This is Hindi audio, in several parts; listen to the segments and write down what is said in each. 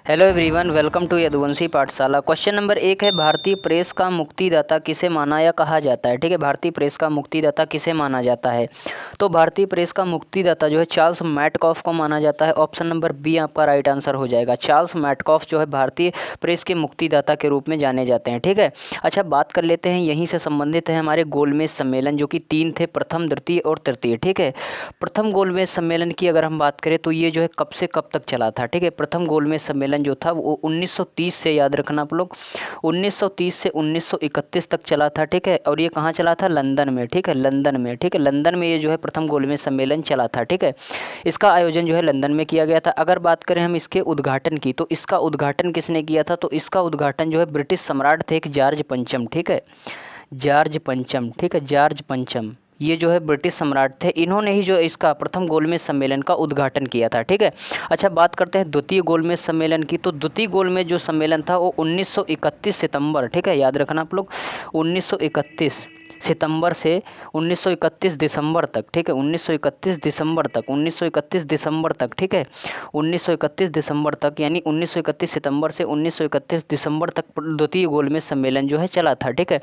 Hello everyone, welcome to Yaduvanshi Pathshala. Question number 1 है, भारतीय प्रेस का मुक्तिदाता किसे माना या कहा जाता है। ठीक है, भारतीय प्रेस का मुक्तिदाता किसे माना जाता है। तो भारतीय प्रेस का मुक्तिदाता जो है चार्ल्स मैटकॉफ को माना जाता है। ऑप्शन नंबर बी आपका राइट आंसर हो जाएगा। चार्ल्स मैटकॉफ जो है भारतीय प्रेस के मुक्तिदाता के रूप में जाने जाते हैं। ठीक है, अच्छा बात कर लेते हैं, यहीं से संबंधित है हमारे गोलमेज सम्मेलन जो कि 3 थे, प्रथम, द्वितीय और तृतीय। ठीक है, प्रथम गोलमेज सम्मेलन की अगर हम बात करें तो ये जो है कब से कब तक चला था। ठीक है, प्रथम गोलमेज सम्मेलन जो था वो 1930 से, याद रखना आप लोग, 1930 से 1931 तक चला था। ठीक है, और ये कहाँ चला था, लंदन में। ठीक है, लंदन में। ठीक है, लंदन में ये जो है प्रथम गोलमेज सम्मेलन चला था। ठीक है, इसका आयोजन जो है लंदन में किया गया था। अगर बात करें हम इसके उद्घाटन की, तो इसका उद्घाटन किसने किया था, तो इसका उद्घाटन जो है ब्रिटिश सम्राट थे एक जॉर्ज पंचम। ठीक है, जॉर्ज पंचम। ठीक है, जॉर्ज पंचम, ये जो है ब्रिटिश सम्राट थे, इन्होंने ही जो इसका प्रथम गोलमेज सम्मेलन का उद्घाटन किया था। ठीक है, अच्छा बात करते हैं द्वितीय गोलमेज सम्मेलन की। तो द्वितीय गोलमेज जो सम्मेलन था वो 1931 सितंबर, ठीक है, याद रखना आप लोग, 1931 सितंबर से 1931 दिसंबर तक। ठीक है, 1931 दिसंबर तक, 1931 दिसंबर तक। ठीक है, 1931 दिसंबर तक, यानी 1931 सितंबर से 1931 दिसंबर तक द्वितीय गोलमेज सम्मेलन जो है चला था। ठीक है,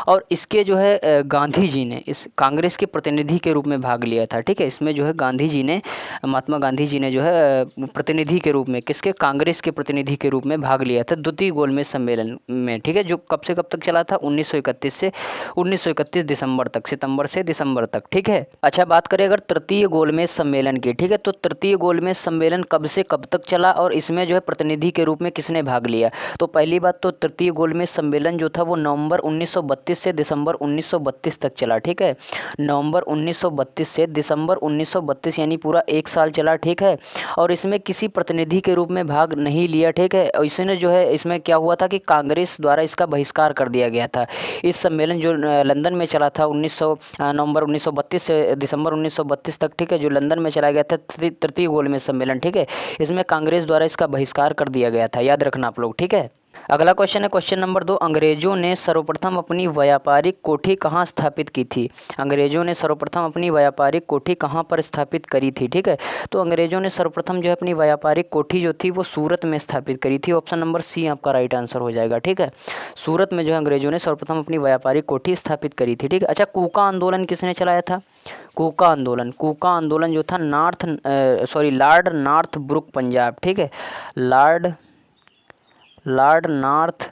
और इसके जो है गांधी जी ने इस कांग्रेस के प्रतिनिधि के रूप में भाग लिया था। ठीक है, इसमें जो है गांधी जी ने, महात्मा गांधी जी ने जो है प्रतिनिधि के रूप में, किसके, कांग्रेस के प्रतिनिधि के रूप में भाग लिया था द्वितीय गोलमेज सम्मेलन में। ठीक है, जो कब से कब तक चला था, 1931 से 1931 दिसंबर तक, सितंबर से दिसंबर तक। ठीक है, अच्छा बात करें अगर तृतीय गोलमेज सम्मेलन की। ठीक है, तो तृतीय गोलमेज सम्मेलन कब से कब तक चला और इसमें जो है प्रतिनिधि के रूप में किसने भाग लिया। तो पहली बात तो तृतीय गोलमेज सम्मेलन जो था वो नवंबर 1932 से दिसंबर 1932 तक चला। ठीक है, नवंबर 1932 से दिसंबर 1932, यानी पूरा 1 साल चला। ठीक है, और इसमें किसी प्रतिनिधि के रूप में भाग नहीं लिया। ठीक है, और इसने जो है, इसमें क्या हुआ था कि कांग्रेस द्वारा इसका बहिष्कार कर दिया गया था। इस सम्मेलन जो लंदन में चला था नवंबर 1932 से दिसंबर 1932 तक। ठीक है, जो लंदन में चला गया था तृतीय गोलमेज सम्मेलन। ठीक है, इसमें कांग्रेस द्वारा इसका बहिष्कार कर दिया गया था, याद रखना आप लोग। ठीक है, अगला क्वेश्चन है क्वेश्चन नंबर 2, अंग्रेजों ने सर्वप्रथम अपनी व्यापारिक कोठी कहाँ स्थापित की थी। अंग्रेजों ने सर्वप्रथम अपनी व्यापारिक कोठी कहाँ पर स्थापित करी थी। ठीक है, तो अंग्रेजों ने सर्वप्रथम जो है अपनी व्यापारिक कोठी जो थी वो सूरत में स्थापित करी थी। ऑप्शन नंबर सी आपका राइट आंसर हो जाएगा। ठीक है, सूरत में जो है अंग्रेजों ने सर्वप्रथम अपनी व्यापारिक कोठी स्थापित करी थी। ठीक है, अच्छा कूका आंदोलन किसने चलाया था। कूका आंदोलन, कूका आंदोलन जो था लॉर्ड नॉर्थ ब्रुक पंजाब। ठीक है, लॉर्ड नॉर्थ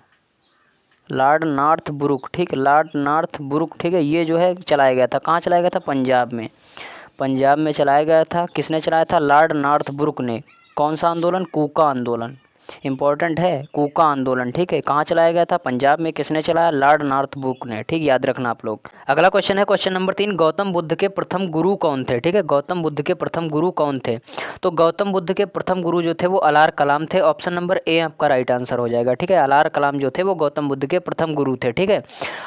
ब्रुक, ठीक है, लॉर्ड नॉर्थ ब्रुक। ठीक है, ये जो है चलाया गया था, कहाँ चलाया गया था, पंजाब में। पंजाब में चलाया गया था, किसने चलाया था, लॉर्ड नॉर्थ ब्रुक ने। कौन सा आंदोलन, कूका आंदोलन, इंपॉर्टेंट है, कूका आंदोलन। ठीक है, कहाँ चलाया गया था, पंजाब में। किसने चलाया, लॉर्ड नॉर्थ ब्रुक ने। ठीक, याद रखना आप लोग। अगला क्वेश्चन है क्वेश्चन नंबर 3, गौतम बुद्ध के प्रथम गुरु कौन थे। ठीक है, गौतम बुद्ध के प्रथम गुरु कौन थे। तो गौतम बुद्ध के प्रथम गुरु जो थे वो अलार कलाम थे। ऑप्शन नंबर ए आपका राइट आंसर हो जाएगा। ठीक है, अलार कलाम जो थे वो गौतम बुद्ध के प्रथम गुरु थे। ठीक है,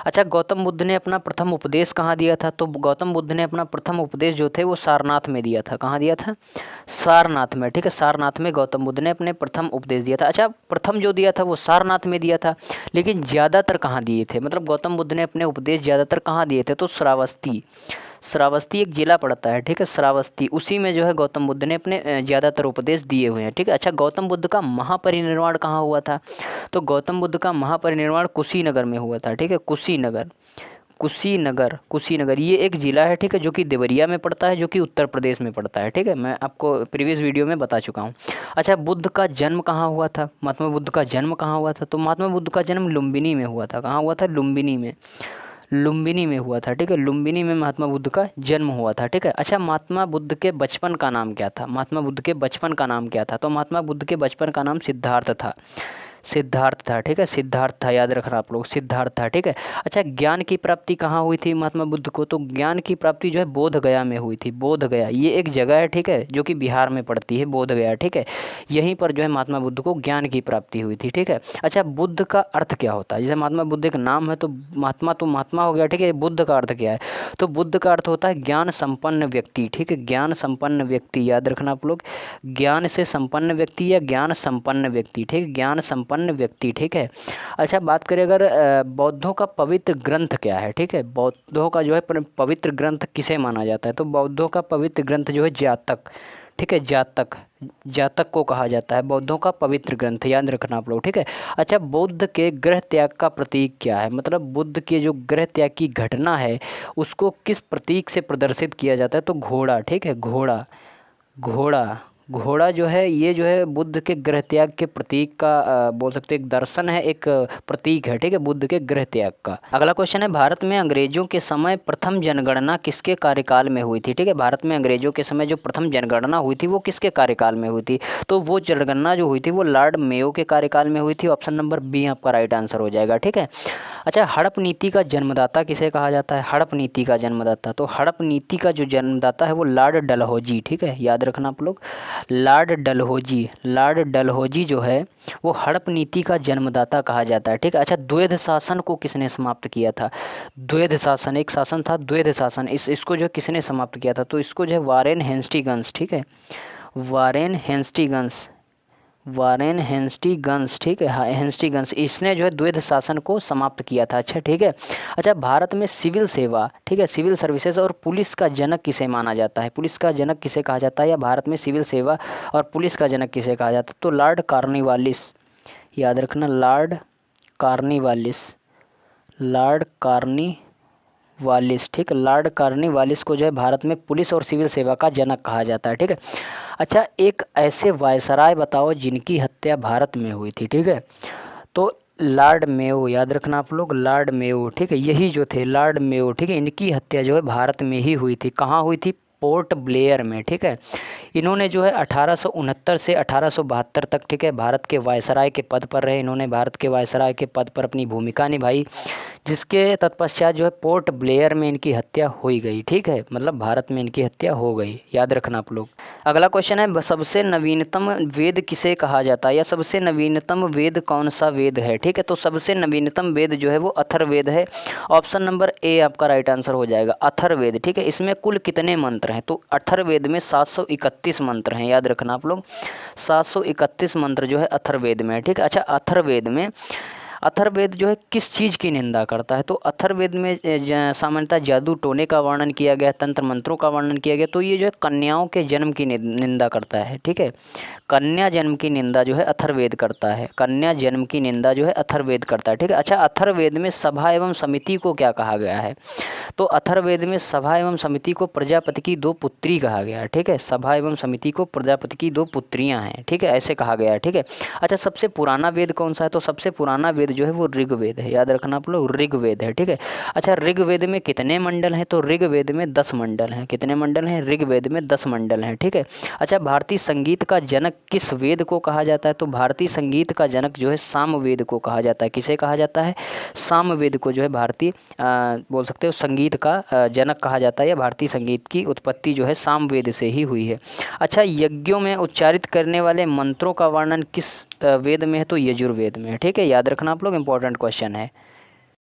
अच्छा गौतम बुद्ध ने अपना प्रथम उपदेश कहाँ दिया था। तो गौतम बुद्ध ने अपना प्रथम उपदेश जो थे वो सारनाथ में दिया था। कहाँ दिया था, सारनाथ में। ठीक है, सारनाथ में गौतम बुद्ध ने अपने प्रथम उपदेश दिया था। अच्छा प्रथम जो दिया था वो सारनाथ में दिया था, लेकिन ज़्यादातर कहाँ दिए थे, मतलब गौतम बुद्ध ने अपने उपदेश ज़्यादातर कहाँ दिए थे, तो श्रावस्ती। श्रावस्ती एक जिला पड़ता है। ठीक है, श्रावस्ती, उसी में जो है गौतम बुद्ध ने अपने ज़्यादातर उपदेश दिए हुए हैं। ठीक है, अच्छा गौतम बुद्ध का महापरिनिर्वाण कहाँ हुआ था। तो गौतम बुद्ध का महापरिनिर्वाण कुशीनगर में हुआ था। ठीक है, कुशीनगर ये एक ज़िला है। ठीक है, जो कि देवरिया में पड़ता है, जो कि उत्तर प्रदेश में पड़ता है। ठीक है, मैं आपको प्रीवियस वीडियो में बता चुका हूँ। अच्छा बुद्ध का जन्म कहाँ हुआ था, महात्मा बुद्ध का जन्म कहाँ हुआ था। तो महात्मा बुद्ध का जन्म लुम्बिनी में हुआ था। कहाँ हुआ था, लुम्बिनी में, लुम्बिनी में हुआ था। ठीक है, लुम्बिनी में महात्मा बुद्ध का जन्म हुआ था। ठीक है, अच्छा महात्मा बुद्ध के बचपन का नाम क्या था। महात्मा बुद्ध के बचपन का नाम क्या था। तो महात्मा बुद्ध के बचपन का नाम सिद्धार्थ था। सिद्धार्थ था। ठीक है, सिद्धार्थ था, याद रखना आप लोग, सिद्धार्थ था। ठीक है, अच्छा ज्ञान की प्राप्ति कहाँ हुई थी महात्मा बुद्ध को। तो ज्ञान की प्राप्ति जो है बोध गया में हुई थी। बोध गया ये एक जगह है। ठीक है, जो कि बिहार में पड़ती है, बोध गया। ठीक है, यहीं पर जो है महात्मा बुद्ध को ज्ञान की प्राप्ति हुई थी। ठीक है, अच्छा बुद्ध का अर्थ क्या होता है। जैसे महात्मा बुद्ध एक नाम है तो महात्मा हो गया। ठीक है, बुद्ध का अर्थ क्या है, तो बुद्ध का अर्थ होता है ज्ञान संपन्न व्यक्ति। ठीक है, ज्ञान संपन्न व्यक्ति, याद रखना आप लोग, ज्ञान से संपन्न व्यक्ति या ज्ञान संपन्न व्यक्ति। ठीक, ज्ञान संपन्न व्यक्ति। ठीक है, अच्छा बात करें अगर बौद्धों का पवित्र ग्रंथ क्या है। ठीक है, बौद्धों का जो है पवित्र ग्रंथ किसे माना जाता है। तो बौद्धों का पवित्र ग्रंथ जो है जातक। ठीक है, जातक, जातक को कहा जाता है। बौद्धों का पवित्र ग्रंथ, याद रखना आप लोग, ठीक है। अच्छा, बुद्ध के गृह त्याग का प्रतीक क्या है? मतलब बुद्ध के जो गृह त्याग की घटना है उसको किस प्रतीक से प्रदर्शित किया जाता है? तो घोड़ा, ठीक है, घोड़ा, घोड़ा, घोड़ा जो है ये जो है बुद्ध के गृह त्याग के प्रतीक का बोल सकते हैं एक दर्शन है, एक प्रतीक है, ठीक है, बुद्ध के गृह त्याग का। अगला क्वेश्चन है, भारत में अंग्रेजों के समय प्रथम जनगणना किसके कार्यकाल में हुई थी? ठीक है, भारत में अंग्रेजों के समय जो प्रथम जनगणना हुई थी वो किसके कार्यकाल में हुई थी? तो वो जनगणना जो हुई थी वो लॉर्ड मेयो के कार्यकाल में हुई थी। ऑप्शन नंबर बी आपका राइट आंसर हो जाएगा, ठीक है। अच्छा, हड़प नीति का जन्मदाता किसे कहा जाता है? हड़प नीति का जन्मदाता, तो हड़प नीति का जो जन्मदाता है वो लॉर्ड डलहौजी, ठीक है, याद रखना आप लोग, लॉर्ड डलहौजी, लॉर्ड डलहौजी जो है वो हड़प नीति का जन्मदाता कहा जाता है, ठीक है। अच्छा, द्वैध शासन को किसने समाप्त किया था? द्वैध शासन, एक शासन था द्वैध शासन, इसको जो है किसने समाप्त किया था? तो इसको जो है वारेन हेस्टिंग्स, ठीक है, वारेन हेस्टिंग्स, वारेन हेस्टिंग्स, ठीक है, हाँ हेस्टिंग्स, इसने जो है द्वैध शासन को समाप्त किया था। अच्छा, ठीक है। अच्छा, भारत में सिविल सेवा, ठीक है, सिविल सर्विसेज और पुलिस का जनक किसे माना जाता है? पुलिस का जनक किसे कहा जाता है, या भारत में सिविल सेवा और पुलिस का जनक किसे कहा जाता है? तो लॉर्ड कॉर्नवालिस, याद रखना, लॉर्ड कॉर्नवालिस, लॉर्ड कॉर्नवालिस, ठीक है, लॉर्ड कॉर्नवालिस को जो है भारत में पुलिस और सिविल सेवा का जनक कहा जाता है, ठीक है। अच्छा, एक ऐसे वायसराय बताओ जिनकी हत्या भारत में हुई थी, ठीक है। तो लॉर्ड मेयो, याद रखना आप लोग, लॉर्ड मेयो, ठीक है, यही जो थे लॉर्ड मेयो, ठीक है, इनकी हत्या जो है भारत में ही हुई थी। कहाँ हुई थी? पोर्ट ब्लेयर में, ठीक है। इन्होंने जो है 1869 से 1872 तक, ठीक है, भारत के वायसराय के पद पर रहे। इन्होंने भारत के वायसराय के पद पर अपनी भूमिका निभाई, जिसके तत्पश्चात जो है पोर्ट ब्लेयर में इनकी हत्या हो गई, ठीक है, मतलब भारत में इनकी हत्या हो गई, याद रखना आप लोग। अगला क्वेश्चन है, सबसे नवीनतम वेद किसे कहा जाता है, या सबसे नवीनतम वेद कौन सा वेद है? ठीक है, तो सबसे नवीनतम वेद जो है वो अथर्ववेद है। ऑप्शन नंबर ए आपका राइट आंसर हो जाएगा, अथर्ववेद, ठीक है। इसमें कुल कितने मंत्र हैं? तो अथर्ववेद में 731 मंत्र हैं, याद रखना आप लोग, 731 मंत्र जो है अथर्ववेद में है, ठीक है। अच्छा, अथर्ववेद जो है किस चीज़ की निंदा करता है? तो अथर्ववेद में सामान्यतः जादू टोने का वर्णन किया गया, तंत्र मंत्रों का वर्णन किया गया। तो ये जो है कन्याओं के जन्म की निंदा करता है, ठीक है, कन्या जन्म की निंदा जो है अथर्ववेद करता है, कन्या जन्म की निंदा जो है अथर्ववेद करता है, ठीक है। अच्छा, अथर्ववेद में सभा एवं समिति को क्या कहा गया है? तो अथर्ववेद में सभा एवं समिति को प्रजापति की 2 पुत्री कहा गया है, ठीक है, सभा एवं समिति को प्रजापति की 2 पुत्रियां हैं, ठीक है, ऐसे कहा गया है, ठीक है। अच्छा, सबसे पुराना वेद कौन सा है? तो सबसे पुराना वेद जो है वो ऋग्वेद है, याद रखना आप लोग, ऋग्वेद है, ठीक है। अच्छा, ऋग्वेद में कितने मंडल हैं? तो ऋग्वेद में 10 मंडल हैं। कितने मंडल हैं? ऋग्वेद में 10 मंडल हैं, ठीक है। अच्छा, भारतीय संगीत का जनक किस वेद को कहा जाता है? तो भारतीय संगीत का जनक जो है सामवेद को कहा जाता है। किसे कहा जाता है? सामवेद को जो है भारतीय बोल सकते हो संगीत का जनक कहा जाता है, या भारतीय संगीत की उत्पत्ति जो है सामवेद से ही हुई है। अच्छा, यज्ञों में उच्चारित करने वाले मंत्रों का वर्णन किस वेद में है? तो यजुर्वेद में है, ठीक है, याद रखना आप लोग, इंपॉर्टेंट क्वेश्चन है।